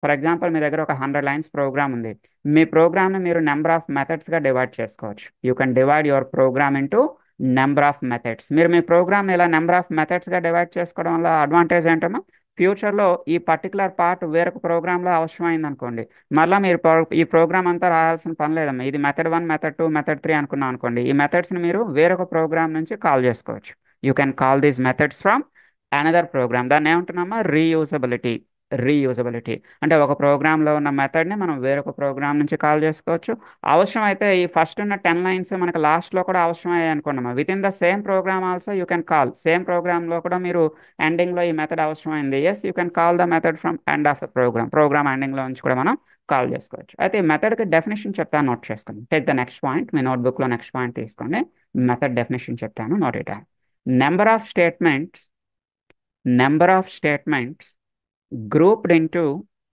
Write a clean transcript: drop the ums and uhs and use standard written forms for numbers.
For example మీ దగ్గర ఒక 100 lines programme ఉంది. మీ ప్రోగ్రామ్ని మీరు నెంబర్ ఆఫ్ మెథడ్స్గా డివైడ్ చేసుకోవచ్చు. You can divide your program into number of methods. మీరు మీ ప్రోగ్రామ్ని ఇలా నెంబర్ ఆఫ్ మెథడ్స్గా డివైడ్ చేసుకోవడం వల్ల అడ్వాంటేజ్ ఏంటన్నా, ఫ్యూచర్లో ఈ పర్టికులర్ పార్ట్ వేరొక ప్రోగ్రాంలో అవసరమైంది అనుకోండి, మళ్ళీ మీరు ఈ ప్రోగ్రామ్ అంతా రాయాల్సిన పని లేదమ్మా. ఇది మెథడ్ 1, మెథడ్ 2, మెథడ్ 3 అనుకున్నాం అనుకోండి, ఈ మెథడ్స్ని మీరు వేరొక ప్రోగ్రామ్ నుంచి కాల్ చేసుకోవచ్చు. You can call these methods from another program. దాన్ని ఏమంటున్నామా, రీయూజబిలిటీ. రీయూజబిలిటీ అంటే ఒక ప్రోగ్రాంలో ఉన్న మెథడ్ని మనం వేరొక ప్రోగ్రామ్ నుంచి కాల్ చేసుకోవచ్చు. అవసరమైతే ఈ ఫస్ట్ ఉన్న 10 లైన్స్ మనకు లాస్ట్లో కూడా అవసరమయ్యాయి అనుకోండి, within the same program also you can call. సేమ్ ప్రోగ్రామ్లో కూడా మీరు ఎండింగ్లో ఈ మెథడ్ అవసరమైంది, yes you can call the method from end of the program. Program ఎండింగ్లో నుంచి కూడా మనం కాల్ చేసుకోవచ్చు. అయితే ఈ మెథడ్కి డెఫినేషన్ చెప్తాను, నోట్ చేసుకోండి. Take the next point. మీ నోట్బుక్లో నెక్స్ట్ పాయింట్ తీసుకోండి. మెథడ్ డెఫినేషన్ చెప్తాను, note it. Number of statements grouped into